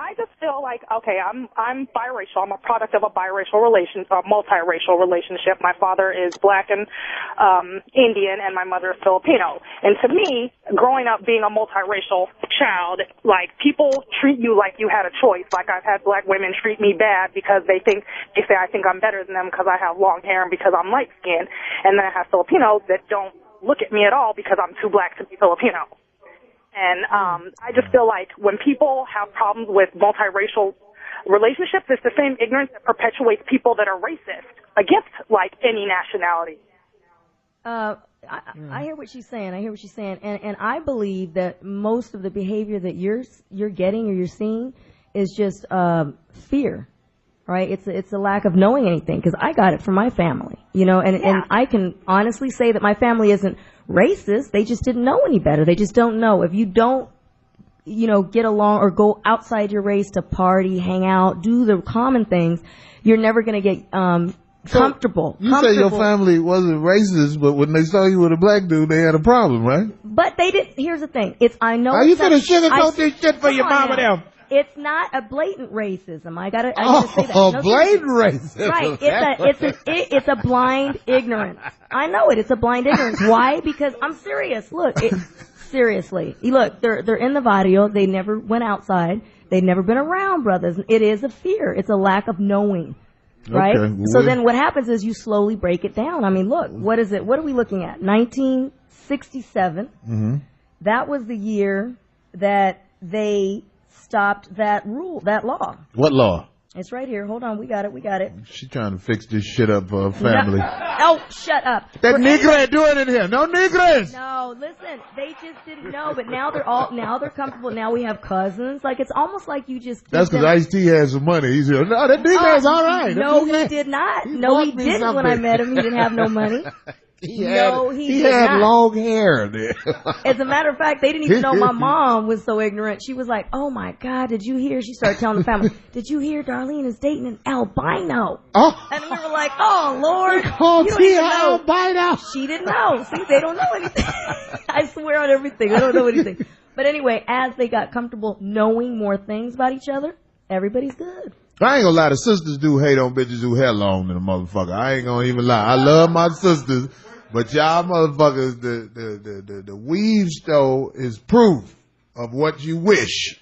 I just feel like, okay, I'm biracial. I'm a product of a multiracial relationship. My father is black and Indian, and my mother is Filipino. And to me, growing up being a multiracial child, like, people treat you like you had a choice. Like, I've had black women treat me bad because they say I think I'm better than them because I have long hair and because I'm light skinned. And then I have Filipinos that don't look at me at all because I'm too black to be Filipino. And I just feel like when people have problems with multiracial relationships, it's the same ignorance that perpetuates people that are racist against, like, any nationality. I hear what she's saying. And I believe that most of the behavior that you're getting or you're seeing is just fear, right? It's a lack of knowing anything, because I got it from my family, and I can honestly say that my family isn't racist. They just didn't know any better. They just don't know. If you don't, get along or go outside your race to party, hang out, do the common things, you're never going to get comfortable. You say your family wasn't racist, but when they saw you with a black dude, they had a problem, right? But they didn't. Here's the thing. I know. Are you finna sugarcoat this shit for your mama now? It's not a blatant racism. I gotta say that. No, blatant racism. Right. It's a blind ignorance. I know it. It's a blind ignorance. Why? Because I'm serious. Look, seriously. Look, they're in the barrio. They never went outside. They've never been around brothers. It is a fear. It's a lack of knowing. Right? Okay, so then what happens is you slowly break it down. I mean, look, what is it? What are we looking at? 1967. Mm-hmm. That was the year that they stopped that law. What law? It's right here. Hold on. We got it. She trying to fix this shit up for her family. Oh, shut up. That Negro ain't doing it here. No Negroes. No, listen. They just didn't know, but now they're comfortable. Now we have cousins. Like, it's almost like you just. That's because Ice-T has some money. He's here. No, that Negro's all right. No, he did not. No, he didn't when I met him. He didn't have no money. He had long hair there. As a matter of fact, they didn't even know my mom was so ignorant. She was like, "Oh my God, did you hear?" She started telling the family, "Did you hear Darlene is dating an albino?" Oh. And we were like, "Oh Lord, you don't even know." Albino. She didn't know. See, they don't know anything. I swear on everything, they don't know anything. But anyway, as they got comfortable knowing more things about each other, everybody's good. I ain't gonna lie, the sisters do hate on bitches who hair long than a motherfucker. I ain't gonna even lie. I love my sisters. But y'all motherfuckers, the weave stole is proof of what you wish.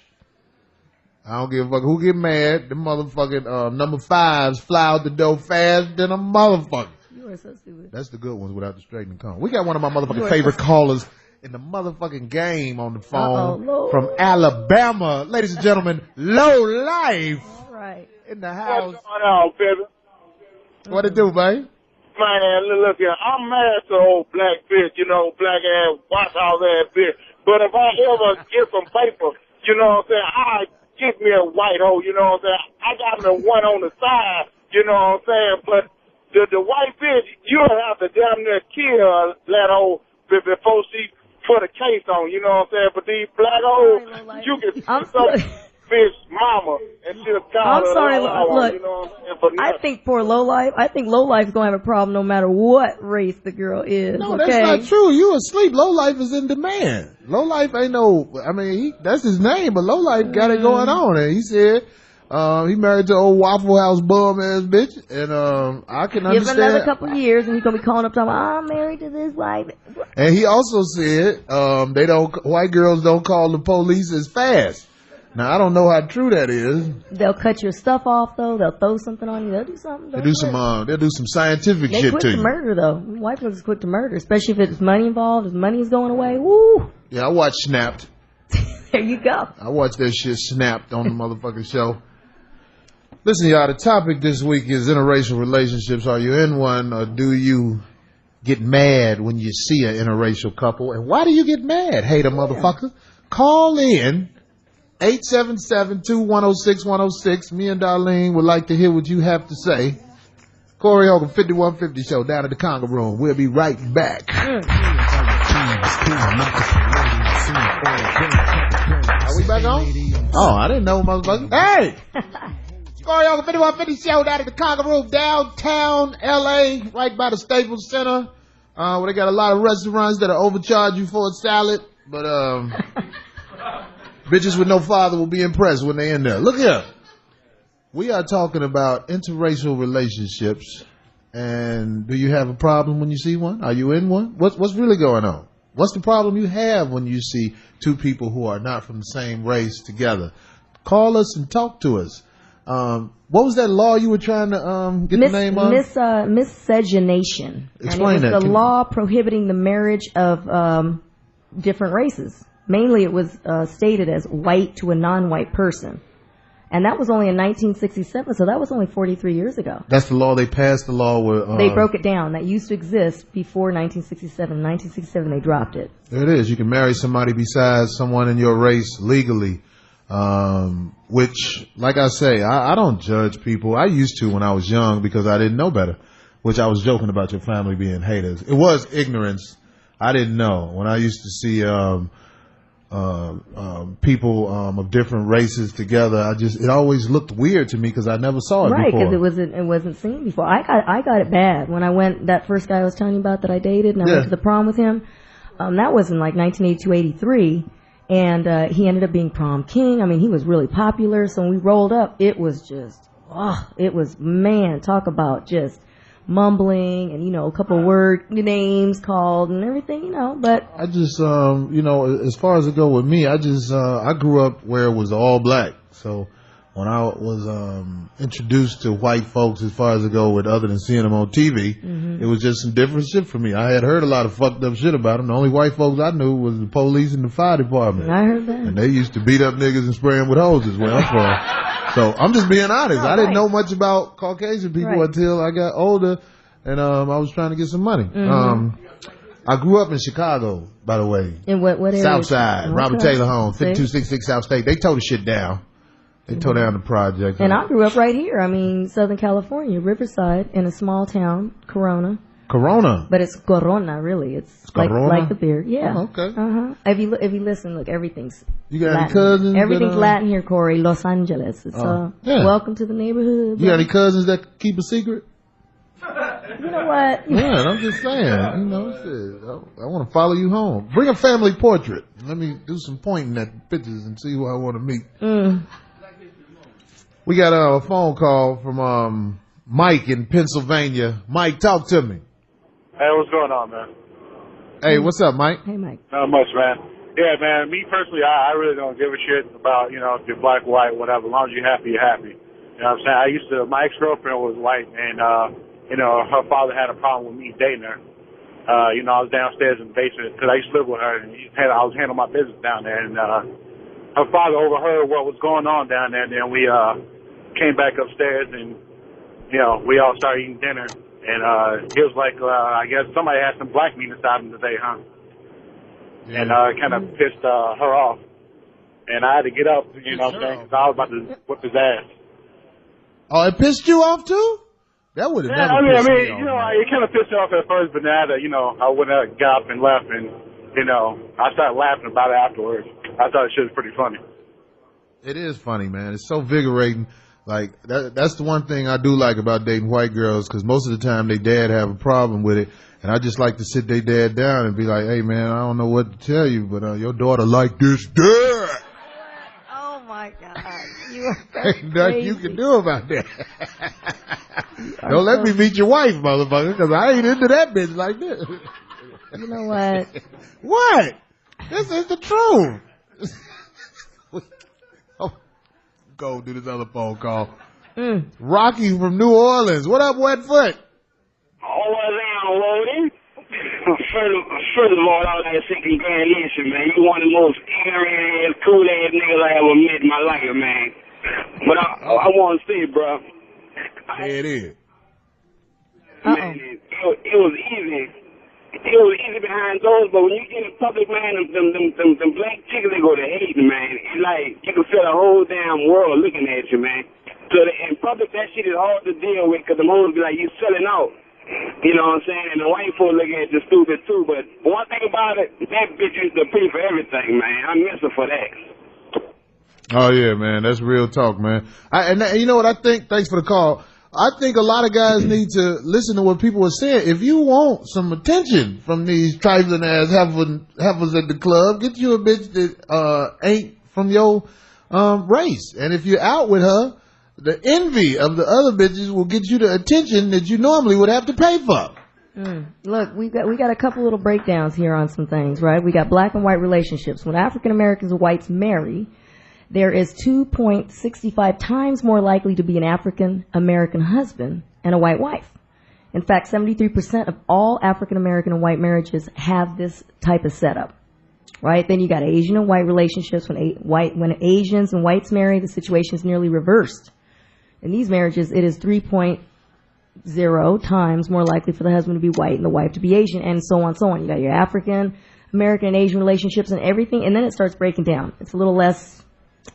I don't give a fuck who get mad. The motherfucking number 5s fly out the door fast than a motherfucker. You are so stupid. That's the good ones without the straightening comb. We got one of my motherfucking favorite callers in the motherfucking game on the phone from Alabama. Ladies and gentlemen, Low Life. All right. In the house. What's going on, baby? What it do, babe? Man, look here. I'm mad at the old black bitch, black ass, wash house ass bitch. But if I ever get some paper, I get me a white hoe, I got me one on the side, But the white bitch, you'll have to damn near kill that hoe before she put a case on, But these black hoes, you can bitch mama and she'll call I'm sorry, look, I think poor Low Life's gonna have a problem no matter what race the girl is. No, that's not true. You asleep. Low Life is in demand. Low Life ain't that's his name, but Low Life got it going on. And he said, he married to old Waffle House bum ass bitch, and I can understand. Give another couple of years, and he's gonna be calling up talking about, I'm married to this wife. And he also said, white girls don't call the police as fast. Now, I don't know how true that is. They'll cut your stuff off, though. They'll throw something on you. They'll do something. They'll do some scientific shit to you. They quick to murder, though. White folks is quick to murder, especially if it's money involved, if money is going away. Woo! Yeah, I watched Snapped. There you go. I watched that shit Snapped on the motherfucking show. Listen, y'all, the topic this week is interracial relationships. Are you in one, or do you get mad when you see an interracial couple? And why do you get mad, hater motherfucker? Call in. 877-210-6106. Me and Darlene would like to hear what you have to say. Corey Holcomb, 5150 show down at the Conga Room. We'll be right back. Are we back on? Oh, I didn't know, motherfucker. Hey! Corey Holcomb, 5150 show down at the Conga Room, downtown LA, right by the Staples Center, where they got a lot of restaurants that'll overcharge you for a salad. But, Bitches with no father will be impressed when they in there. Look here. We are talking about interracial relationships. And do you have a problem when you see one? Are you in one? What's really going on? What's the problem you have when you see two people who are not from the same race together? Call us and talk to us. What was that law you were trying to get the name of? Miscegenation. Explain and it that. was the law prohibiting the marriage of different races. Mainly it was stated as white to a non-white person. And that was only in 1967, so that was only 43 years ago. That's the law. They passed the law where... they broke it down. That used to exist before 1967. In 1967, they dropped it. There it is. You can marry somebody besides someone in your race legally. Which, like I say, I don't judge people. I used to when I was young because I didn't know better. Which I was joking about your family being haters. It was ignorance. I didn't know. When I used to see people of different races together, it always looked weird to me because I never saw it before. Right, because it wasn't seen before. I got it bad when I went, that first guy I was telling you about that I dated, and I went to the prom with him. That was in like 1982, 83, and he ended up being prom king. I mean, he was really popular. So when we rolled up, it was just, talk about just mumbling and, a couple word names called and everything, but I just, as far as it go with me, I grew up where it was all black. So when I was, introduced to white folks as far as it go with other than seeing them on TV, it was just some different shit for me. I had heard a lot of fucked up shit about them. The only white folks I knew was the police and the fire department. I heard that. And they used to beat up niggas and spray them with hoses where I'm from. So I'm just being honest. I didn't know much about Caucasian people until I got older and I was trying to get some money. I grew up in Chicago, by the way. In what area? South Side, Robert Taylor Home, 5266 South State. They tore the shit down. They tore down the project. And I grew up right here. I mean, Southern California, Riverside, in a small town, Corona. But it's Corona, really. It's like the beer. Yeah. Oh, okay. If you listen, look, everyth's You got Latin. any cousins? Everything's Latin here, Corey. Los Angeles. It's welcome to the neighborhood. You got any cousins that keep a secret? You know what? Yeah, I'm just saying. Shit, I want to follow you home. Bring a family portrait. Let me do some pointing at pictures and see who I want to meet. We got a phone call from Mike in Pennsylvania. Mike, talk to me. Hey, what's going on, man? Hey, what's up, Mike? Hey, Mike. Not much, man. Yeah, man, me personally, I really don't give a shit about, if you're black, white, whatever. As long as you're happy, you're happy. You know what I'm saying? My ex-girlfriend was white, and, her father had a problem with me dating her. I was downstairs in the basement because I used to live with her, and I was handling my business down there, and her father overheard what was going on down there, and then we came back upstairs, and, we all started eating dinner. And he was like, I guess somebody had some black meat inside him today, huh? Yeah. And it kind of pissed her off. And I had to get up, what I'm saying, because I was about to whip his ass. Oh, it pissed you off too? That would have never pissed me off. It kind of pissed me off at first, but then I went up, got up and left, and, I started laughing about it afterwards. I thought the shit was pretty funny. It is funny, man. It's so invigorating. Like, that's the one thing I do like about dating white girls, because most of the time they dad have a problem with it, and I just like to sit their dad down and be like, hey, man, I don't know what to tell you, but your daughter like this dad. Oh, my God. You are Ain't nothing you can do about that. Don't let me meet your wife, motherfucker, because I ain't into that bitch like this. You know what? What? This is the truth. Go do this other phone call. Rocky from New Orleans. What up, Wetfoot? Oh, well, down, Loading. First of all, I would like to say congratulations, man. You one of the most ignorant, cool-ass niggas I ever met in my life, man. But I want to say, bro. There it is. Man, it was easy. It was easy behind doors, but when you get in public, man, them black chicks, they go to hating, man. It's like you can feel the whole damn world looking at you, man. So in public, that shit is hard to deal with because the hoes be like, you selling out. You know what I'm saying? And the white folks look at you stupid, too. But one thing about it, that bitch used to pay for everything, man. I miss her for that. Oh, yeah, man. That's real talk, man. And you know what I think? Thanks for the call. I think a lot of guys need to listen to what people are saying. If you want some attention from these trifling ass heifers at the club, get you a bitch that ain't from your race. And if you're out with her, the envy of the other bitches will get you the attention that you normally would have to pay for. Look, we got a couple little breakdowns here on some things, right? We got black and white relationships. When African Americans and whites marry, there is 2.65 times more likely to be an African American husband and a white wife. In fact, 73% of all African American and white marriages have this type of setup, right? Then you got Asian and white relationships. When Asians and whites marry, the situation is nearly reversed. In these marriages, it is 3.0 times more likely for the husband to be white and the wife to be Asian, and so on, so on. You got your African American and Asian relationships and everything, and then it starts breaking down. It's a little less.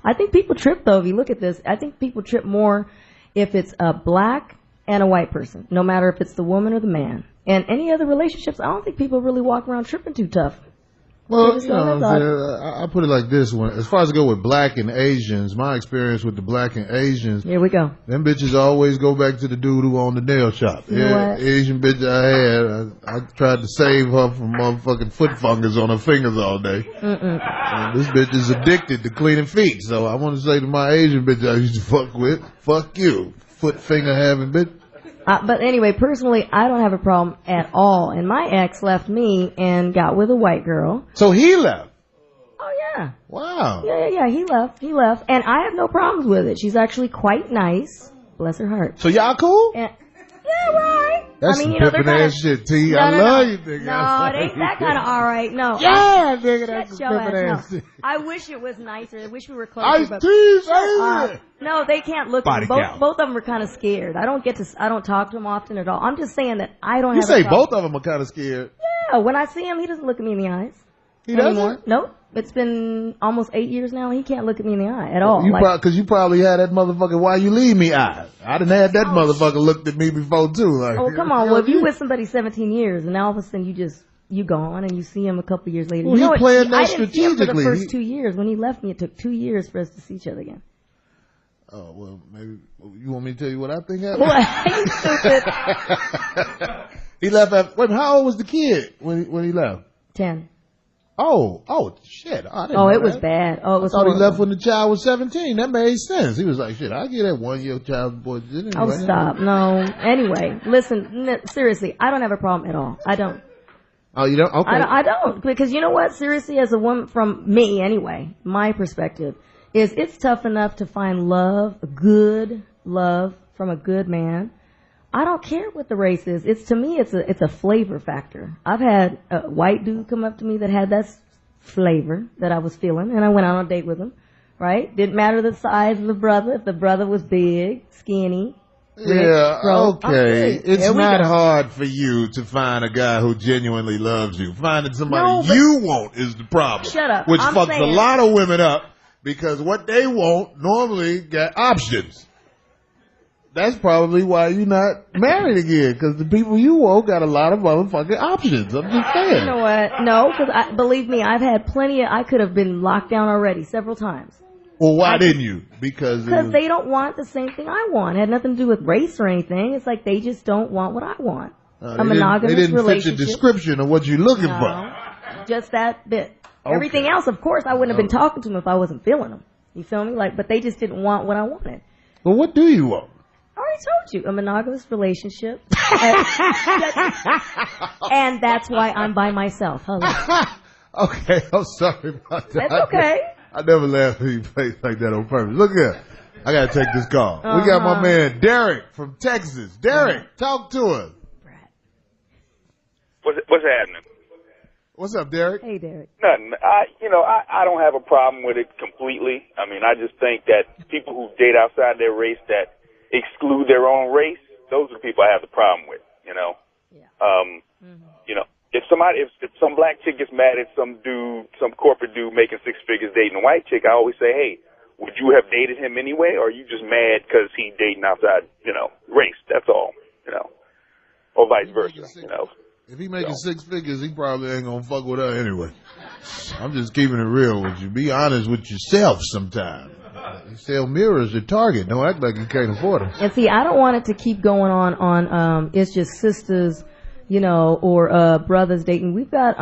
I think people trip, though, if you look at this. I think people trip more if it's a black and a white person, no matter if it's the woman or the man. And any other relationships, I don't think people really walk around tripping too tough. Well, you know, I put it like this: as far as I go with black and Asians, my experience with the black and Asians, here we go. Them bitches always go back to the dude who owned the nail shop. You know what? Asian bitch I tried to save her from motherfucking foot fungus on her fingers all day. And this bitch is addicted to cleaning feet. So I want to say to my Asian bitch I used to fuck with, fuck you, foot finger having bitch. But anyway, personally, I don't have a problem at all. And my ex left me and got with a white girl. So he left? Oh, yeah. Wow. Yeah, he left. And I have no problems with it. She's actually quite nice. Bless her heart. So y'all cool? Yeah, we're all right. That's some pimpin' ass shit, T. I love you, nigga. No, it ain't that kind of all right. No. Yeah, nigga, that's some pimpin' ass shit. I wish it was nicer. I wish we were closer. Ice T's favorite. No, they can't look at me. Both of them are kind of scared. I don't talk to them often at all. I'm just saying that I don't have a problem. You say both of them are kind of scared? Yeah, when I see him, he doesn't look at me in the eyes. He doesn't? Nope. It's been almost 8 years now. He can't look at me in the eye at all. Because you probably had that motherfucker, why you leave me eye. I done had that motherfucker looked at me before too. Like, oh, come on. Well, if you with somebody 17 years and now all of a sudden you gone and you see him a couple years later. Well, you know he playing that I didn't see him for the strategically. first 2 years. When he left me, it took 2 years for us to see each other again. Oh, well, maybe you want me to tell you what I think happened? What? You stupid. He left wait, how old was the kid when he left? 10. Oh, shit. It was bad. Oh, it was I thought horrible. he left when the child was 17. That made sense. He was like, shit, I'll give that 1 year child support. Anyway. Oh, stop. No. Anyway, listen, seriously, I don't have a problem at all. I don't. Oh, you don't? Okay. I don't. Because you know what? Seriously, as a woman, from me anyway, my perspective is it's tough enough to find love, good love from a good man. I don't care what the race is. To me, it's a flavor factor. I've had a white dude come up to me that had that flavor that I was feeling, and I went out on a date with him, right? Didn't matter the size of the brother. If the brother was big, skinny, yeah, broke, okay. It's not hard for you to find a guy who genuinely loves you. Finding somebody you want is the problem. Shut up. Which fucks a lot of women up because what they want normally got options. That's probably why you're not married again, because the people you want got a lot of motherfucking options. I'm just saying. You know what? No, because believe me, I've had I could have been locked down already several times. Well, why didn't you? Because they don't want the same thing I want. It had nothing to do with race or anything. It's like they just don't want what I want. A monogamous relationship. They didn't fit the description of what you're looking for. Just that bit. Okay. Everything else, of course, I wouldn't have been talking to them if I wasn't feeling them. You feel me? But they just didn't want what I wanted. Well, what do you want? I already told you, a monogamous relationship. And that's why I'm by myself. Okay, I'm sorry about that. That's okay. I never laugh at you face like that on purpose. Look here. I gotta take this call. We got my man Derek from Texas. Derek, talk to us. What's happening? What's up, Derek? Hey, Derek. Nothing. I don't have a problem with it completely. I mean, I just think that people who date outside their race that exclude their own race, those are the people I have the problem with, you know. Yeah. You know, if some black chick gets mad at some corporate dude making six figures dating a white chick, I always say, hey, would you have dated him anyway, or are you just mad because he dating outside, race? That's all, or vice versa, If he making six figures, he probably ain't gonna fuck with her anyway. I'm just keeping it real with you. Be honest with yourself sometimes. You sell mirrors at Target. Don't act like you can't afford them. And see, I don't want it to keep going on it's just sisters, or brothers dating. We've got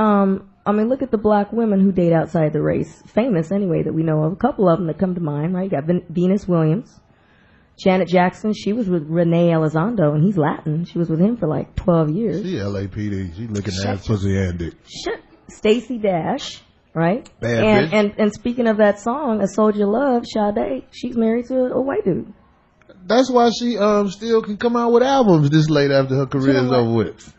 I mean, look at the black women who date outside the race. Famous, anyway, that we know of. A couple of them that come to mind, right? You got Venus Williams. Janet Jackson, she was with Rene Elizondo, and he's Latin. She was with him for like 12 years. She LAPD. She looking at pussy and dick. Stacey Dash, right? Bad bitch. And speaking of that song, A Soldier Love, Sade, she's married to a white dude. That's why she still can come out with albums this late after her career is over with.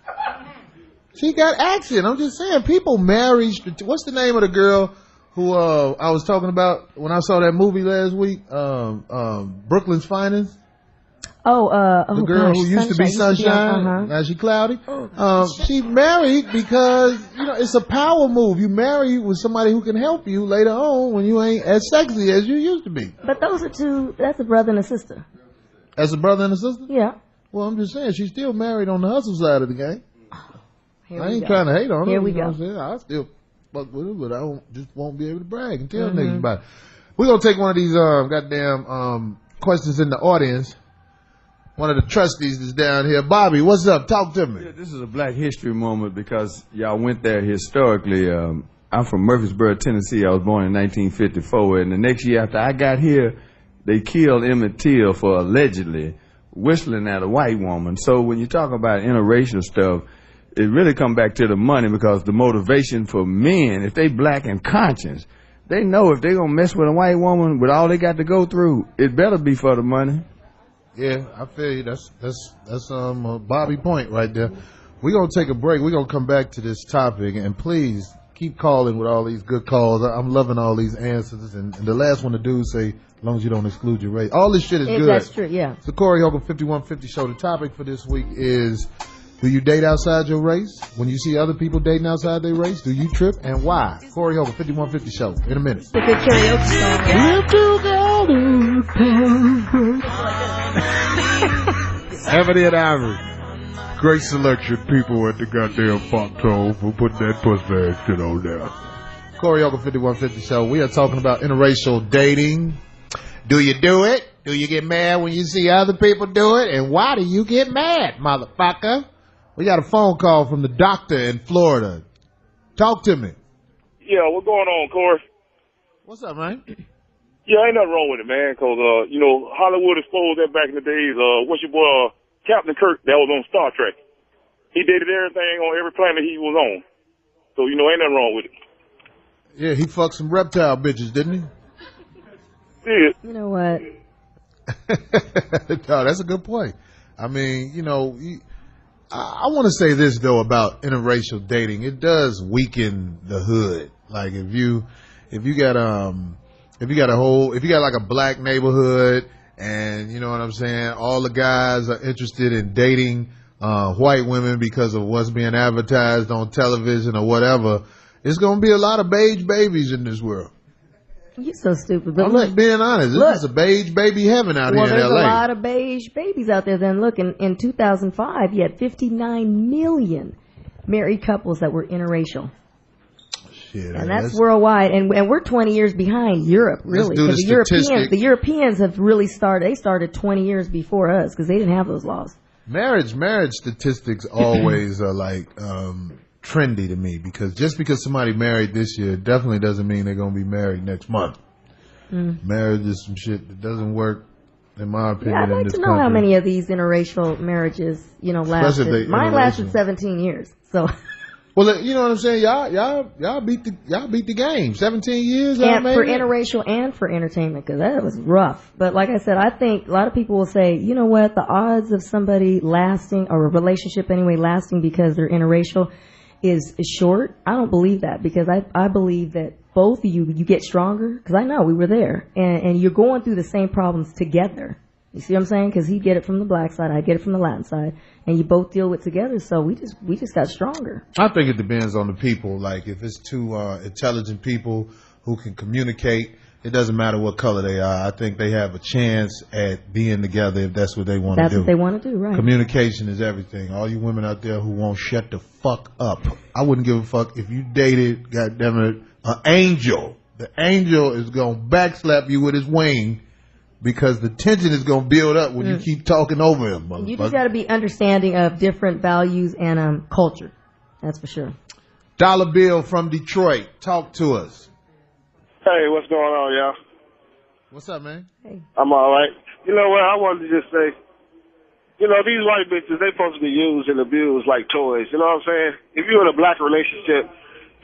She got action. I'm just saying, people marry. What's the name of the girl who I was talking about when I saw that movie last week? Brooklyn's Finest. The girl who used to be Sunshine. Now she cloudy. She married because, it's a power move. You marry with somebody who can help you later on when you ain't as sexy as you used to be. But those are that's a brother and a sister. That's a brother and a sister? Yeah. Well, I'm just saying, she's still married on the hustle side of the game. I ain't trying to hate on her. Here we go. I still fuck with her, but I won't be able to brag and tell niggas about it. We're going to take one of these goddamn questions in the audience. One of the trustees is down here. Bobby, what's up? Talk to me. Yeah, this is a Black History moment because y'all went there historically. I'm from Murfreesboro, Tennessee. I was born in 1954, and the next year after I got here, they killed Emmett Till for allegedly whistling at a white woman. So when you talk about interracial stuff, it really come back to the money, because the motivation for men, if they black in conscience, they know if they gonna mess with a white woman with all they got to go through, it better be for the money. Yeah, I feel you. That's Bobby point right there. We're gonna take a break. We're gonna come back to this topic, and please keep calling with all these good calls. I'm loving all these answers, and the last one to do say, as long as you don't exclude your race. All this shit is good. That's true, yeah. So Corey Holcomb 5150 show. The topic for this week is, do you date outside your race? When you see other people dating outside their race, do you trip, and why? Corey Holcomb 5150 show in a minute. It's a good karaoke song. Ebony and Ivory. Great selection, people at the goddamn Foxhole for putting that pussy ass shit on there. Corey Holcomb 5150 show. We are talking about interracial dating. Do you do it? Do you get mad when you see other people do it? And why do you get mad, motherfucker? We got a phone call from the doctor in Florida. Talk to me. Yeah, what's going on, Corey? What's up, man? Yeah, ain't nothing wrong with it, man, because, Hollywood exposed that back in the days. What's your boy, Captain Kirk, that was on Star Trek. He dated everything on every planet he was on. So, ain't nothing wrong with it. Yeah, he fucked some reptile bitches, didn't he? Yeah. You know what? No, that's a good point. I mean, I want to say this though about interracial dating. It does weaken the hood. Like if you got like a black neighborhood, and you know what I'm saying, all the guys are interested in dating white women because of what's being advertised on television or whatever, it's gonna be a lot of beige babies in this world. You're so stupid. But I'm just being honest. This is a beige baby heaven out here in LA. Well, there's a lot of beige babies out there. Then look, in 2005, you had 59 million married couples that were interracial. Shit, and that's worldwide. And we're 20 years behind Europe, really. Because the Europeans have really started. They started 20 years before us because they didn't have those laws. Marriage statistics always are like trendy to me, because just because somebody married this year definitely doesn't mean they're going to be married next month. Marriage is some shit that doesn't work, in my opinion. Yeah, I'd like to know how many of these interracial marriages, lasted. Mine lasted 17 years. So. Well, you know what I'm saying? Y'all beat the game. 17 years. And for interracial and for entertainment, because that was rough. But like I said, I think a lot of people will say, you know what, the odds of somebody lasting, or a relationship anyway, lasting because they're interracial is short. I don't believe that, because I believe that both of you get stronger, because I know we were there, and you're going through the same problems together. You see what I'm saying? Because he get it from the black side, I get it from the Latin side, and you both deal with it together. So we just got stronger. I think it depends on the people. Like if it's two intelligent people who can communicate, it doesn't matter what color they are. I think they have a chance at being together if that's what they want to do. That's what they want to do, right? Communication is everything. All you women out there who won't shut the fuck up, I wouldn't give a fuck if you dated, goddammit, an angel. The angel is gonna backslap you with his wing, because the tension is going to build up when you keep talking over him. You just got to be understanding of different values and culture. That's for sure. Dollar Bill from Detroit. Talk to us. Hey, what's going on, y'all? What's up, man? Hey. I'm all right. You know what? I wanted to just say, you know, these white bitches, they supposed to be used and abused like toys. You know what I'm saying? If you're in a black relationship,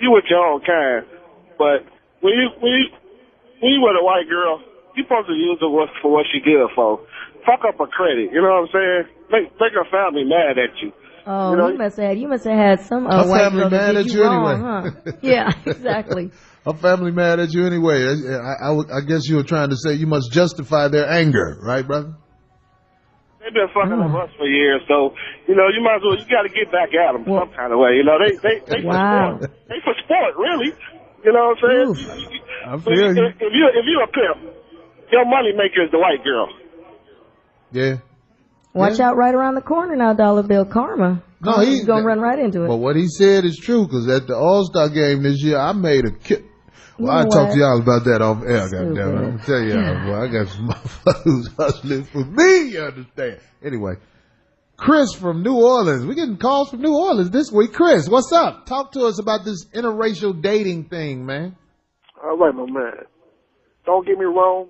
you with your own kind. But when you with a white girl, you supposed to use her for what she good for. Fuck up her credit. You know what I'm saying? Make her family mad at you. Oh, you know? you must have had some Her white family girl that mad did at you you wrong, anyway. huh? Yeah, exactly. Her family mad at you anyway. I guess you were trying to say you must justify their anger, right, brother? They've been fucking up us for years, so, you know, you might as well, you got to get back at them some kind of way. You know, they Wow. for sport. They for sport, really. You know what I'm saying? I feel you. If you a pimp, your money maker is the white girl. Yeah. Watch out right around the corner now, Dollar Bill Karma. No, he's going to run right into it. But what he said is true, because at the All-Star game this year, I made a Well, I'll talk to y'all about that off air, goddammit. I'll tell y'all, boy, I got some motherfuckers hustling for me, you understand? Anyway, Chris from New Orleans. We're getting calls from New Orleans this week. Chris, what's up? Talk to us about this interracial dating thing, man. All right, my man. Don't get me wrong.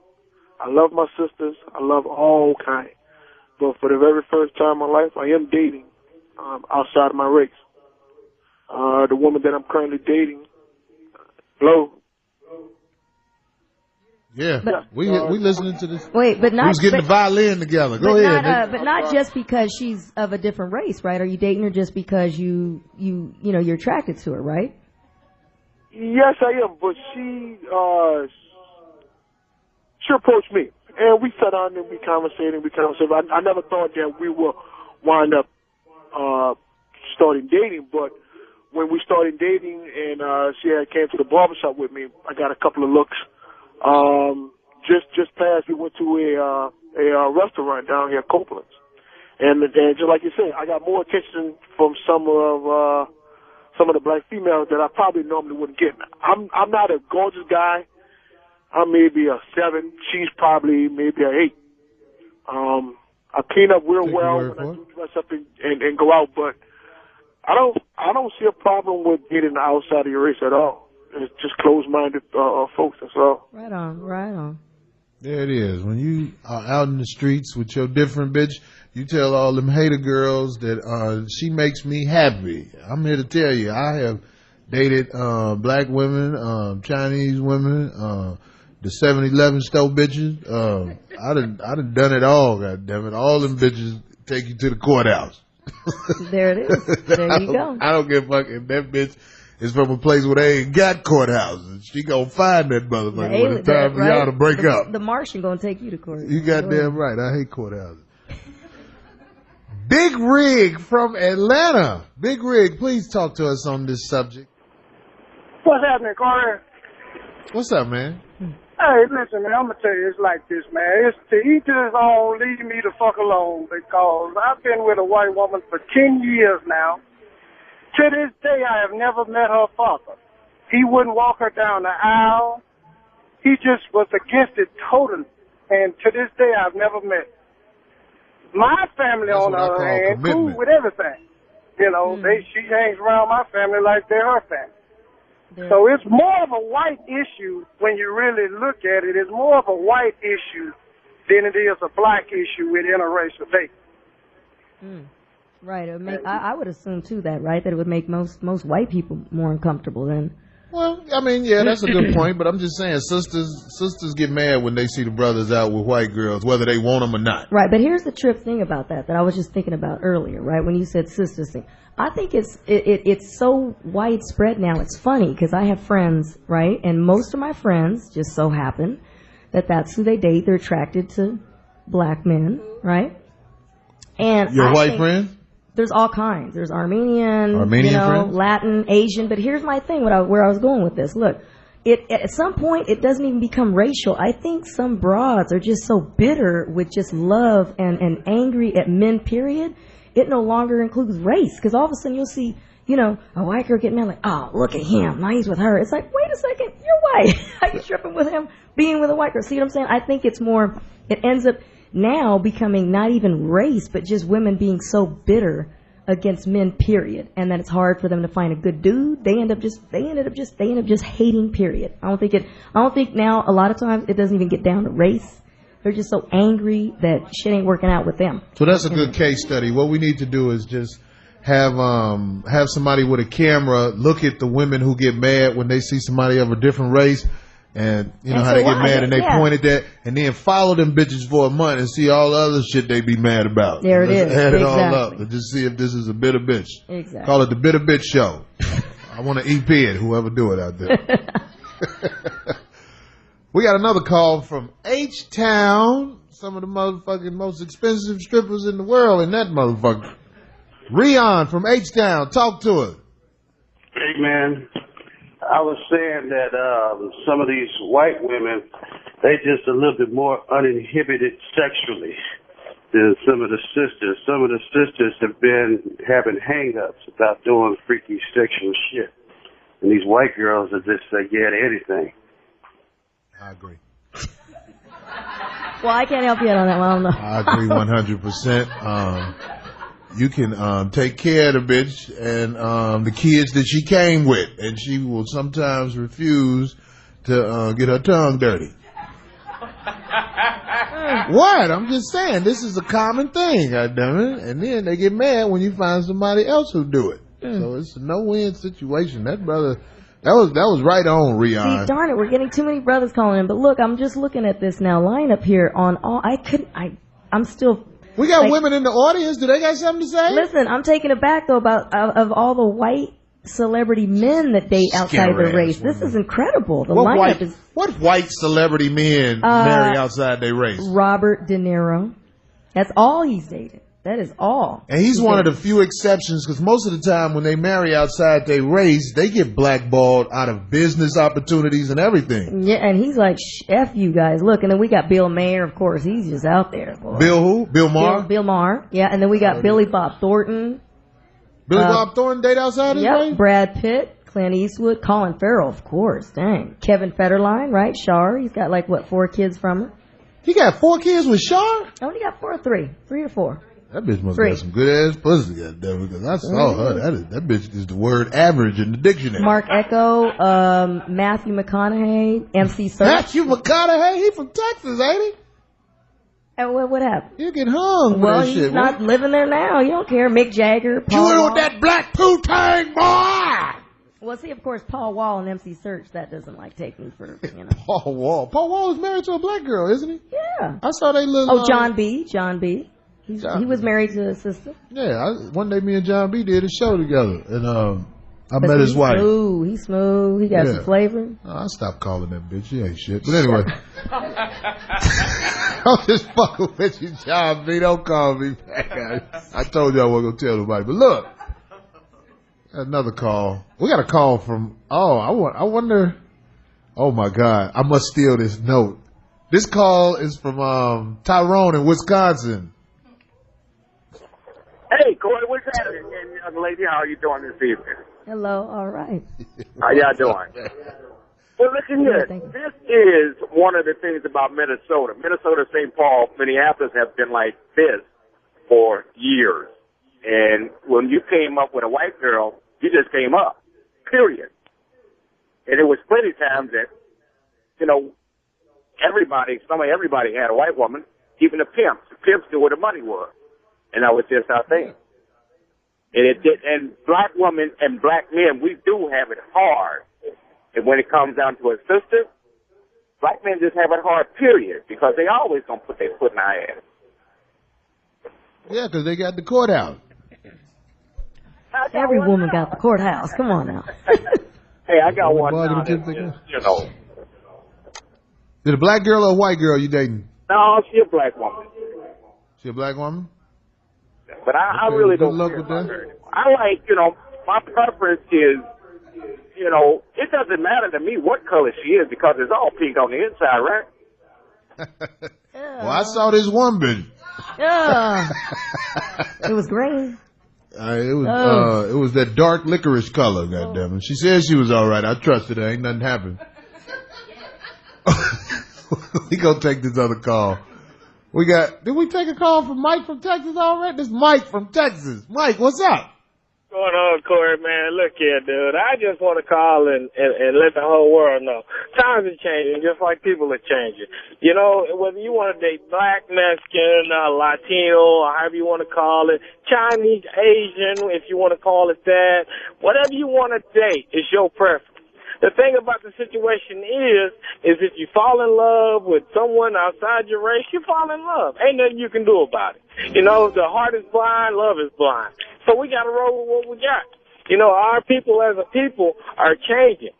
I love my sisters. I love all kind. But for the very first time in my life, I am dating outside of my race. The woman that I'm currently dating, Flo. Yeah, we listening to this. Wait, but not. Who's getting the violin together? Go ahead. But not just because she's of a different race, right? Are you dating her just because you're attracted to her, right? Yes, I am. But she approached me, and we sat down and we conversated. I never thought that we would wind up starting dating, but when we started dating, and she had came to the barbershop with me, I got a couple of looks. Just past, we went to a restaurant down here, Copeland's, and just like you said, I got more attention from some of the black females that I probably normally wouldn't get. I'm not a gorgeous guy. I'm maybe a 7. She's probably maybe a 8. I clean up real well when I do dress up and go out, but I don't see a problem with getting outside of your race at all. It's just closed-minded folks, that's all. Right on. There it is. When you are out in the streets with your different bitch, you tell all them hater girls that she makes me happy. I'm here to tell you, I have dated black women, Chinese women, the 7-Eleven store bitches. I done it all, goddammit. All them bitches take you to the courthouse. There it is. There you go. I don't give a fuck if that bitch is from a place where they ain't got courthouses. She gonna find that motherfucker when it's time for y'all to break up. The Martian gonna take you to court. You goddamn right. I hate courthouses. Big Rig from Atlanta. Big Rig, please talk to us on this subject. What's happening, Carter? What's up, man? Hey, listen, man, I'm going to tell you, it's like this, man. It's to each his own, leave me the fuck alone, because I've been with a white woman for 10 years now. To this day, I have never met her father. He wouldn't walk her down the aisle. He just was against it totally. And to this day, I've never met her. My family, on the other hand, cool with everything. You know, she hangs around my family like they're her family. So it's more of a white issue when you really look at it. It's more of a white issue than it is a black issue with interracial dating. Right. It would make, I would assume too that it would make most white people more uncomfortable than. Well, I mean, yeah, that's a good point, but I'm just saying sisters get mad when they see the brothers out with white girls, whether they want them or not. Right, but here's the trip thing about that I was just thinking about earlier, right, when you said sisters thing. I think it's so widespread now. It's funny because I have friends, right, and most of my friends just so happen that that's who they date. They're attracted to black men, right? And your white friends? There's all kinds. There's Armenian friends? Latin, Asian. But here's my thing, where I was going with this. Look, at some point, it doesn't even become racial. I think some broads are just so bitter with just love and angry at men, period. It no longer includes race. Because all of a sudden, you'll see, a white girl getting mad like, oh, look at him. Now he's with her. It's like, wait a second. You're white. How you tripping with him being with a white girl? See what I'm saying? I think it's more, it ends up now becoming not even race, but just women being so bitter against men, period, and that it's hard for them to find a good dude. They end up just hating, period. I don't think now a lot of times it doesn't even get down to race. They're just so angry that shit ain't working out with them. So that's a good case study. What we need to do is just have somebody with a camera look at the women who get mad when they see somebody of a different race, and you know how they get mad and they point at that, and then follow them bitches for a month and see all the other shit they be mad about. There it is. Add it all up and just see if this is a bitter bitch. Exactly. Call it the Bitter Bitch Show. I want to EP it, whoever do it out there. We got another call from H-Town, some of the motherfucking most expensive strippers in the world in that motherfucker. Rion from H-Town, talk to us. Hey, man. I was saying that some of these white women, they just a little bit more uninhibited sexually than some of the sisters. Some of the sisters have been having hang-ups about doing freaky sexual shit. And these white girls are just say, yeah to anything. I agree. Well, I can't help you out on that one. I don't know. I agree 100%. You can take care of the bitch and the kids that she came with, and she will sometimes refuse to get her tongue dirty. What? I'm just saying, this is a common thing, goddammit. And then they get mad when you find somebody else who do it. So it's a no-win situation. That brother, that was right on, Rion. See, darn it, we're getting too many brothers calling in. But look, I'm just looking at this now lineup here on all. I'm still. We got women in the audience. Do they got something to say? Listen, I'm taken aback though about of all the white celebrity men that date outside their race. This is incredible. The lineup is. What white celebrity men marry outside their race? Robert De Niro. That's all he's dated. That is all. And he's one of the few exceptions, because most of the time when they marry outside their race, they get blackballed out of business opportunities and everything. Yeah, and he's like, F you guys. Look, and then we got Bill Maher, of course. He's just out there. Boy. Bill who? Bill Maher? Bill Maher. Yeah, and then we got Billy Bob Thornton. Billy Bob Thornton date outside his race? Brad Pitt, Clint Eastwood, Colin Farrell, of course. Dang. Kevin Federline, right? Char. He's got 4 kids from her. He got 4 kids with Char? Oh, he got 4 or 3. 3 or 4. That bitch must have some good ass pussy, goddamn, because I saw her. That bitch is the word average in the dictionary. Mark Echo, Matthew McConaughey, MC Search. Matthew McConaughey? He from Texas, ain't he? And what happened? You get hung for that shit. Well, he's not living there now. You don't care. Mick Jagger, Paul You Wall. with that black poo-tang, boy! Well, see, of course, Paul Wall and MC Search, that doesn't take me for, Paul Wall. Paul Wall is married to a black girl, isn't he? Yeah. I saw they little... Oh, John B. He was married to a sister. Yeah, one day me and John B did a show together, and I met his wife. He's smooth. He got some flavor. I stopped calling that bitch. She ain't shit. But anyway, I'm just fucking with you, John B. Don't call me back. I told you I wasn't gonna tell nobody. But look, another call. We got a call from. I wonder. Oh my God! I must steal this note. This call is from Tyrone in Wisconsin. Hey, Corey, what's happening? And young lady, how are you doing this evening? Hello, all right. How y'all doing? Well, listen here. This is one of the things about Minnesota. Minnesota, St. Paul, Minneapolis have been like this for years. And when you came up with a white girl, you just came up, period. And it was plenty of times that, everybody had a white woman, even the pimps. The pimps knew where the money was. And that was just our thing. And black women and black men, we do have it hard. And when it comes down to a sister, black men just have it hard, period, because they always gonna put their foot in our ass. Yeah, because they got the courthouse. Every woman got the courthouse. Come on now. Hey, I got one now. Is it a black girl or a white girl you dating? No, she a black woman. She a black woman? But I really don't care about her anymore. I my preference is, it doesn't matter to me what color she is because it's all pink on the inside, right? Well, I saw this one bitch. Yeah. It was green. It was that dark licorice color, goddammit. She said she was all right. I trusted her. Ain't nothing happened. We gonna take this other call. Did we take a call from Mike from Texas already? This is Mike from Texas. Mike, what's up? What's going on, Corey, man? Look here, dude. I just want to call and let the whole world know. Times are changing just like people are changing. You know, whether you want to date black, Mexican, Latino, or however you want to call it, Chinese, Asian, if you want to call it that, whatever you want to date is your preference. The thing about the situation is if you fall in love with someone outside your race, you fall in love. Ain't nothing you can do about it. You know, the heart is blind, love is blind. So we got to roll with what we got. You know, our people as a people are changing.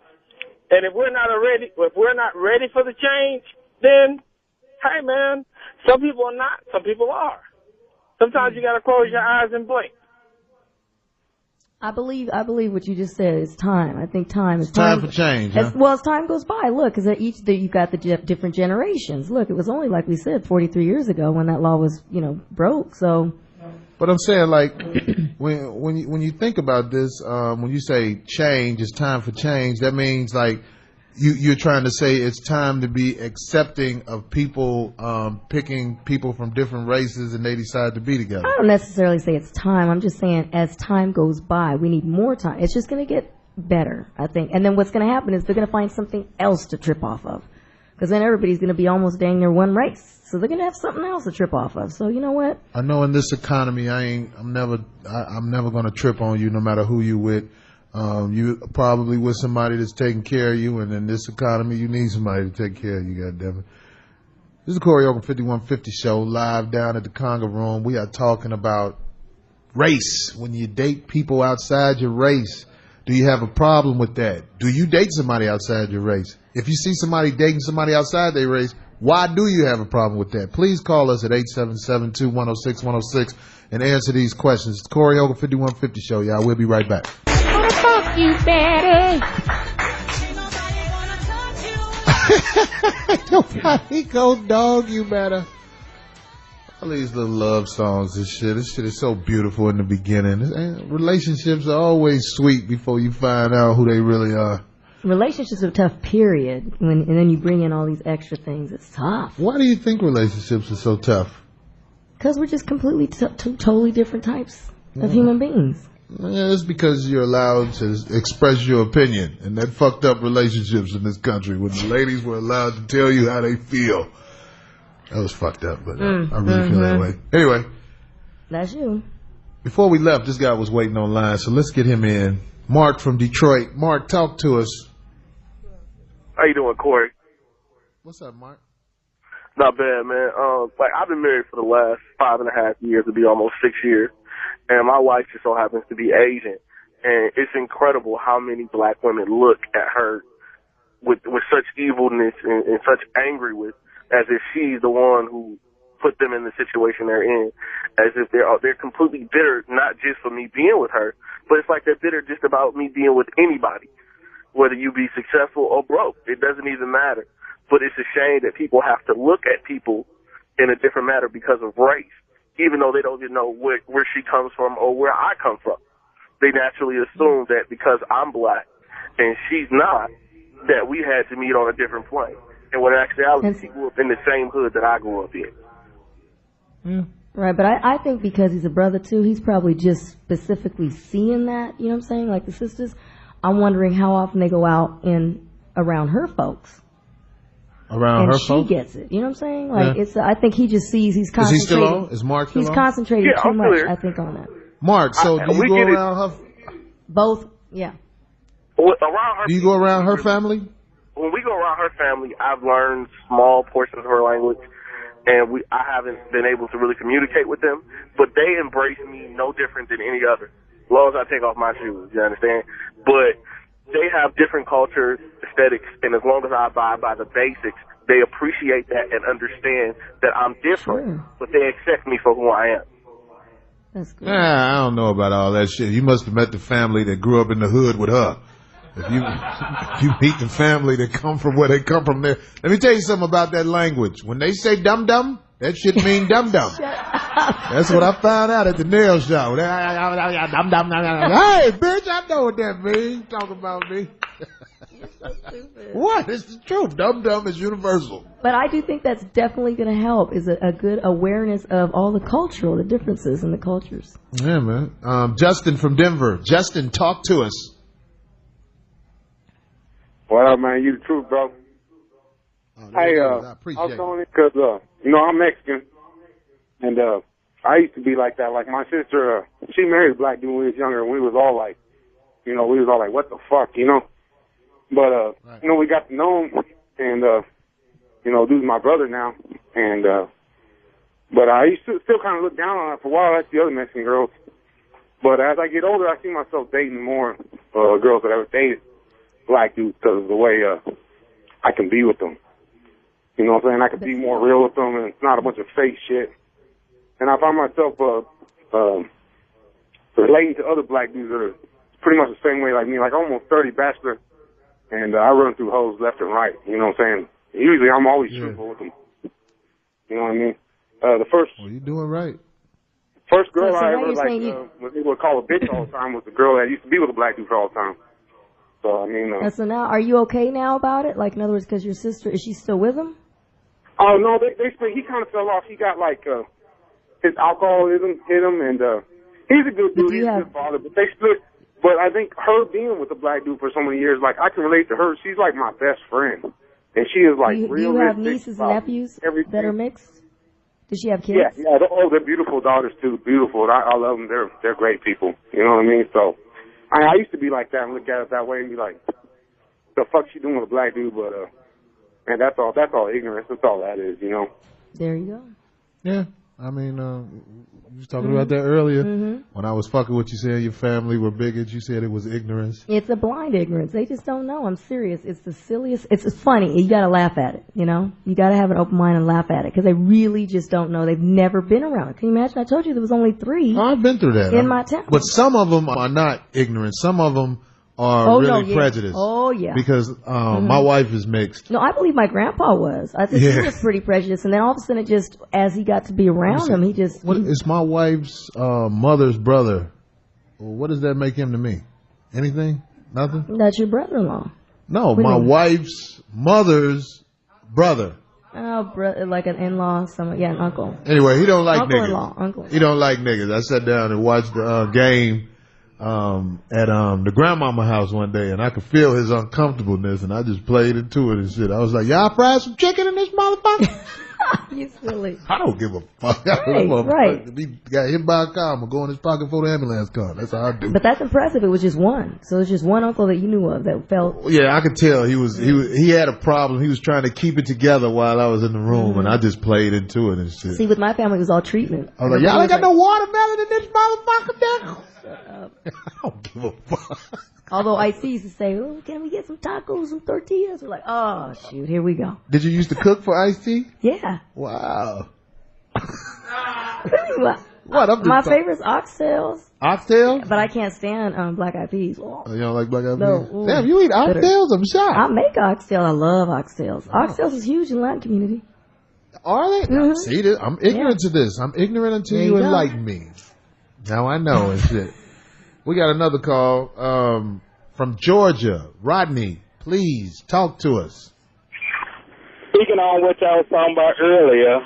And if we're not ready for the change, then, hey man, some people are not, some people are. Sometimes you got to close your eyes and blink. I believe what you just said is time. I think time is time for change. Huh? As time goes by, look, because you got the different generations. Look, it was only like we said 43 years ago when that law was, broke. So, but I'm saying, like, when you think about this, when you say change, it's time for change. That means like you're trying to say it's time to be accepting of people picking people from different races and they decide to be together. I don't necessarily say it's time. I'm just saying as time goes by, we need more time. It's just going to get better, I think. And then what's going to happen is they're going to find something else to trip off of. Because then everybody's going to be almost dang near one race. So they're going to have something else to trip off of. So you know what? I know in this economy, I'm never going to trip on you no matter who you with. You probably with somebody that's taking care of you, and in this economy, you need somebody to take care of you, goddammit. This is the Corey Holcomb 5150 show, live down at the Conga Room. We are talking about race. When you date people outside your race, do you have a problem with that? Do you date somebody outside your race? If you see somebody dating somebody outside their race, why do you have a problem with that? Please call us at 877-210-6106 and answer these questions. It's the Corey Holcomb 5150 show, y'all. We'll be right back. You better. Nobody go dog you better. All these little love songs and shit. This shit is so beautiful in the beginning. Relationships are always sweet before you find out who they really are. Relationships are tough, period. And then you bring in all these extra things. It's tough. Why do you think relationships are so tough? Because we're just completely two totally different types of human beings. Yeah, it's because you're allowed to express your opinion, and that fucked up relationships in this country when the ladies were allowed to tell you how they feel. That was fucked up, but I really feel that way. Anyway. That's you. Before we left, this guy was waiting online, so let's get him in. Mark from Detroit. Mark, talk to us. How you doing, Corey? What's up, Mark? Not bad, man. I've been married for the last 5.5 years, it'll be almost 6 years. And my wife just so happens to be Asian. And it's incredible how many black women look at her with such evilness and such angry with, as if she's the one who put them in the situation they're in, as if they're completely bitter, not just for me being with her, but it's like they're bitter just about me being with anybody, whether you be successful or broke. It doesn't even matter. But it's a shame that people have to look at people in a different manner because of race, even though they don't even know where she comes from or where I come from. They naturally assume that because I'm black and she's not, that we had to meet on a different plane. And when in actuality, she grew up in the same hood that I grew up in. Right, but I think because he's a brother too, he's probably just specifically seeing that, you know what I'm saying, like the sisters. I'm wondering how often they go out around her folks. Around her folks? And she gets it, you know what I'm saying? Like, I think he just sees he's concentrating. Is he still on? Is Mark still on? He's concentrating too much, I think, on that. Mark, so do you go around her? Both, yeah. Around her, do you go around her family? When we go around her family, I've learned small portions of her language, and I haven't been able to really communicate with them, but they embrace me no different than any other, as long as I take off my shoes, you understand? But they have different cultures, aesthetics, and as long as I abide by the basics, they appreciate that and understand that I'm different, but they accept me for who I am. That's good. I don't know about all that shit. You must have met the family that grew up in the hood with her. If you meet the family that come from where they come from there. Let me tell you something about that language. When they say dum-dum, that shit mean dum-dum. That's what I found out at the nail shop. Hey, bitch, I know what that means. Talking about me. What? It's the truth. Dumb is universal. But I do think that's definitely going to help, is a good awareness of all the the differences in the cultures. Yeah, man. Justin from Denver. Justin, talk to us. What up, man? You the truth, bro. Hey, I was calling it because, I'm Mexican, and I used to be like that. Like, my sister, she married a black dude when we was younger, and we was all like, what the fuck, But, right. We got to know him, and, dude's my brother now, and, but I used to still kind of look down on her for a while, like the other Mexican girls. But as I get older, I see myself dating more girls that ever dated black dudes because of the way I can be with them. You know what I'm saying? I can be more real with them, and it's not a bunch of fake shit. And I find myself relating to other black dudes that are pretty much the same way like me. Like, I'm almost 30, bachelor, and I run through hoes left and right. You know what I'm saying? Usually I'm always truthful with them. You know what I mean? Well, you're doing right. First girl I ever, was able to call a bitch all the time was the girl that used to be with a black dude for all the time. So, I mean... so now, are you okay now about it? Like, in other words, because your sister, is she still with him? Oh, no, he kind of fell off. He got, his alcoholism hit him, and he's a good dude. He's a good father, but they split. But I think her being with a black dude for so many years, like, I can relate to her. She's like my best friend. And she is, like, real. Do you have nieces and nephews that are mixed? Does she have kids? Yeah. They're beautiful daughters, too. Beautiful. I love them. They're great people. You know what I mean? So, I used to be like that and look at it that way and be like, the fuck she doing with a black dude? But, man, that's all ignorance. That's all that is, There you go. Yeah. I mean, you was talking about that earlier. Mm-hmm. When I was fucking with you saying your family were bigots, you said it was ignorance. It's a blind ignorance. They just don't know. I'm serious. It's the silliest. It's funny. You gotta laugh at it, You gotta have an open mind and laugh at it, because they really just don't know. They've never been around it. Can you imagine? I told you there was only 3. I've been through that. In my town. But some of them are not ignorant. Some of them are prejudiced. Oh, yeah. Because my wife is mixed. No, I believe my grandpa was. I think he was pretty prejudiced. And then all of a sudden, as he got to be around him, it's my wife's mother's brother. Well, what does that make him to me? Anything? Nothing? That's your brother-in-law. No, my wife's mother's brother. Oh, like an in-law, an uncle. Anyway, he don't like Uncle-in-law. niggas. He don't like niggas. I sat down and watched the game at the grandmama house one day, and I could feel his uncomfortableness, and I just played into it and shit. I was like, y'all fried some chicken in this motherfucker? You silly. I don't give a fuck. Right. If he got hit by a car, I'm gonna go in his pocket before the ambulance comes. That's how I do. But that's impressive. It was just one. So it's just one uncle that you knew of that felt. Yeah, I could tell he had a problem. He was trying to keep it together while I was in the room, and I just played into it and shit. See, with my family, it was all treatment. I was like, y'all ain't got no watermelon in this motherfucker, damn. I don't give a fuck. Although Ice used to say, "Oh, can we get some tacos, some tortillas?" We're like, "Oh shoot, here we go." Did you used to cook for Ice-T? Yeah. Wow. What? My favorite's oxtails. Oxtails? But I can't stand black eyed peas. Oh, you don't like black eyed peas? No. Damn, you eat oxtails? I'm shocked. I make oxtails. I love oxtails. Oxtails is huge in the Latin community. Are they? Mm-hmm. See this? I'm ignorant to this. I'm ignorant until you enlighten me. Now I know and shit. We got another call from Georgia. Rodney, please talk to us. Speaking on what y'all was talking about earlier,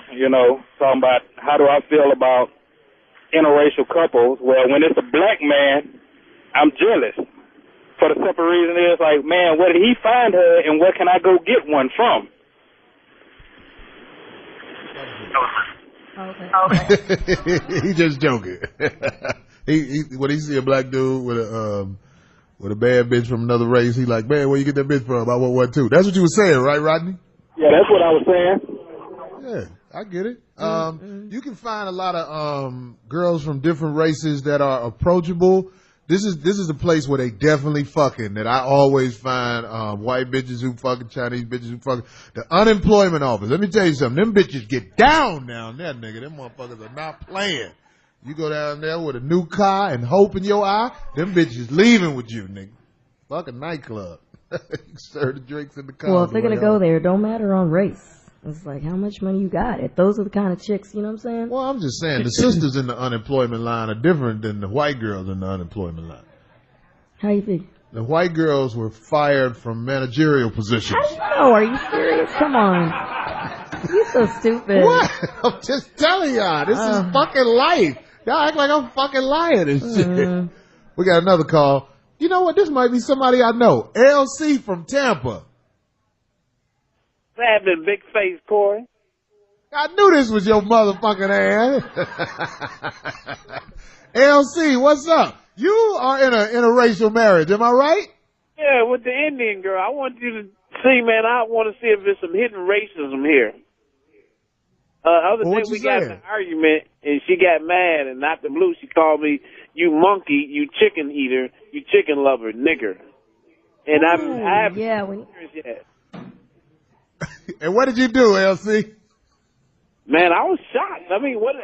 talking about how do I feel about interracial couples. Well, when it's a black man, I'm jealous. For the simple reason is like, man, where did he find her and where can I go get one from? Okay. He just joking. When he see a black dude with a bad bitch from another race, he like, man, where you get that bitch from? I want one too. That's what you were saying, right, Rodney? Yeah, that's what I was saying. Yeah, I get it. You can find a lot of girls from different races that are approachable. This is a place where they definitely fucking, that I always find white bitches who fucking, Chinese bitches who fucking. The unemployment office. Let me tell you something. Them bitches get down there, nigga. Them motherfuckers are not playing. You go down there with a new car and hope in your eye, them bitches leaving with you, nigga. Fucking nightclub. You serve the drinks in the car. Well, if they're gonna go there, it don't matter on race. It's like how much money you got. If those are the kind of chicks, you know what I'm saying? Well, I'm just saying the sisters in the unemployment line are different than the white girls in the unemployment line. How you think? The white girls were fired from managerial positions. How do you know? Are you serious? Come on. You're so stupid. What? I'm just telling y'all. This is fucking life. Y'all act like I'm fucking lying and shit. We got another call. You know what? This might be somebody I know. LC from Tampa. Happening, big face, Corey. I knew this was your motherfucking ass. LC, what's up? You are in a interracial marriage, am I right? Yeah, with the Indian girl. I want you to see, man, I want to see if there's some hidden racism here. Other day we got in an argument, and she got mad, and out the blue, she called me, you monkey, you chicken eater, you chicken lover, nigger. And I haven't yet. And what did you do, LC? Man, I was shocked. I mean, what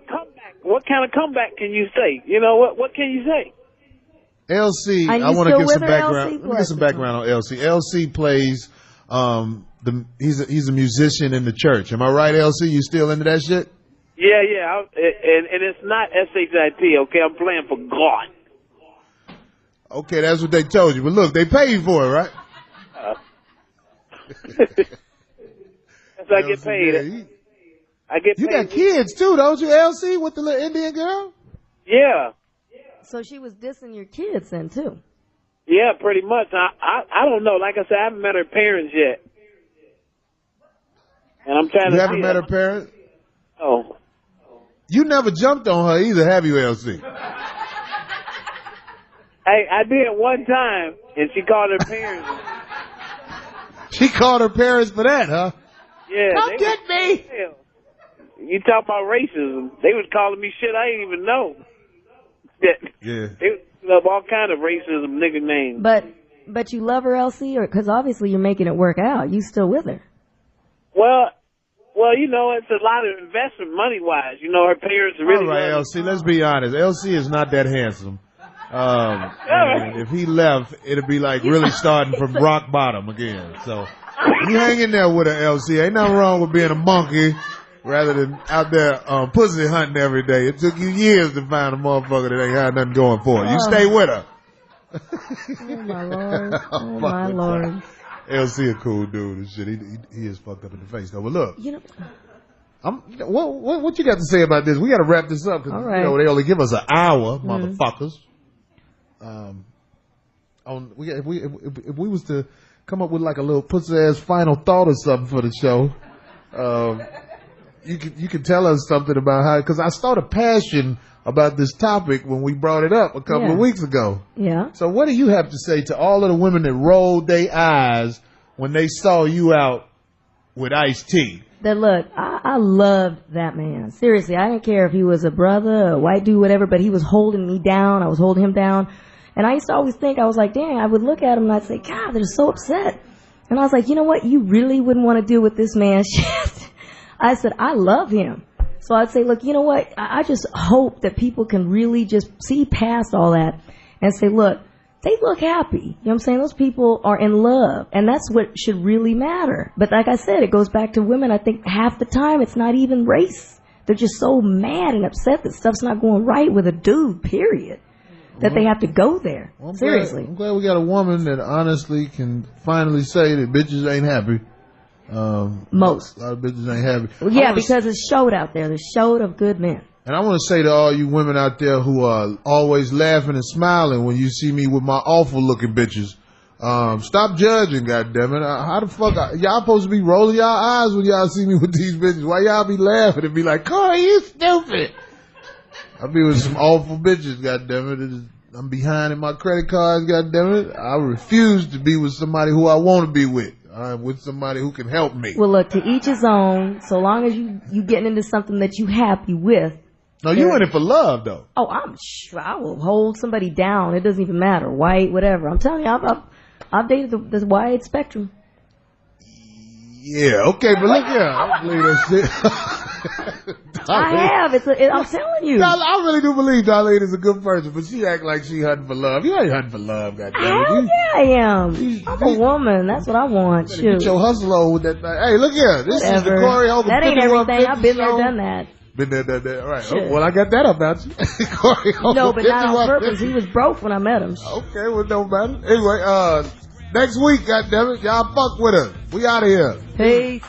comeback? What kind of comeback can you say? You know, what can you say? LC, I want to get some background. Let me get some background on LC. LC plays, he's a musician in the church. Am I right, LC? You still into that shit? Yeah. And it's not SHIT, okay? I'm playing for God. Okay, that's what they told you. But look, they pay you for it, right? That's how I get paid. Yeah, I get paid. You got kids too, don't you, LC, with the little Indian girl? Yeah. So she was dissing your kids then too? Yeah, pretty much. I don't know. Like I said, I haven't met her parents yet. And I'm trying to. You haven't met her parents? Oh. You never jumped on her either, have you, LC? Hey, I did one time, and she called her parents. She called her parents for that, huh? Yeah. Come get me! You talk about racism. They was calling me shit I didn't even know. Yeah. They love all kind of racism nigga names. But you love her, LC, or because obviously you're making it work out. You still with her? Well, you know, it's a lot of investment money wise. You know, her parents are really. All right, LC. Let's be honest. LC is not that handsome. And if he left, it'd be like really starting from rock bottom again. So you hang in there with her, LC. Ain't nothing wrong with being a monkey rather than out there pussy hunting every day. It took you years to find a motherfucker that ain't got nothing going for it. You stay with her. Oh my Lord. Oh my Lord. LC a cool dude and shit. He is fucked up in the face though. But look, you know, what you got to say about this? We got to wrap this up because you know they only give us an hour, motherfuckers. If we was to come up with like a little pussy ass final thought or something for the show, you could tell us something about how, because I started passion about this topic when we brought it up a couple of weeks ago. Yeah. So what do you have to say to all of the women that rolled their eyes when they saw you out with Ice-T? That look, I loved that man. Seriously, I didn't care if he was a brother, a white dude, whatever, but he was holding me down. I was holding him down. And I used to always think, I was like, dang, I would look at him and I'd say, God, they're so upset. And I was like, you know what? You really wouldn't want to deal with this man. Shit. I said, I love him. So I'd say, look, you know what? I just hope that people can really just see past all that and say, look, they look happy. You know what I'm saying? Those people are in love. And that's what should really matter. But like I said, it goes back to women. I think half the time it's not even race. They're just so mad and upset that stuff's not going right with a dude, period. That they have to go there. Well, Seriously. I'm glad we got a woman that honestly can finally say that bitches ain't happy. Most. A lot of bitches ain't happy. Well, yeah, because it's showed out there. There's showed of good men. And I want to say to all you women out there who are always laughing and smiling when you see me with my awful looking bitches, stop judging, goddammit. How the fuck, y'all supposed to be rolling y'all eyes when y'all see me with these bitches? Why y'all be laughing and be like, Corey, you stupid? I be with some awful bitches, goddammit. I'm behind in my credit cards, goddammit. I refuse to be with somebody who I want to be with. I'm with somebody who can help me. Well, look, to each his own. So long as you getting into something that you happy with. No, you in it for love, though. Oh, I'm sure I will hold somebody down. It doesn't even matter, white, whatever. I'm telling you, I've dated the wide spectrum. Yeah, okay, but look here. I don't believe that shit. I have. I'm telling you. I really do believe Darlene is a good person, but she act like she hunting for love. You ain't hunting for love, goddammit. Hell yeah, I am. I'm a woman. That's what I want. Shoot. Get your hustle on with that thing. Hey, look here. This is the Corey Holcomb. That ain't everything. I've been there, done that. Been there, done that. All right. Oh, well, I got that about you. Corey, no, but not on purpose. He was broke when I met him. Okay, well, no matter. Anyway, next week, goddammit, y'all fuck with us. We out of here. Peace.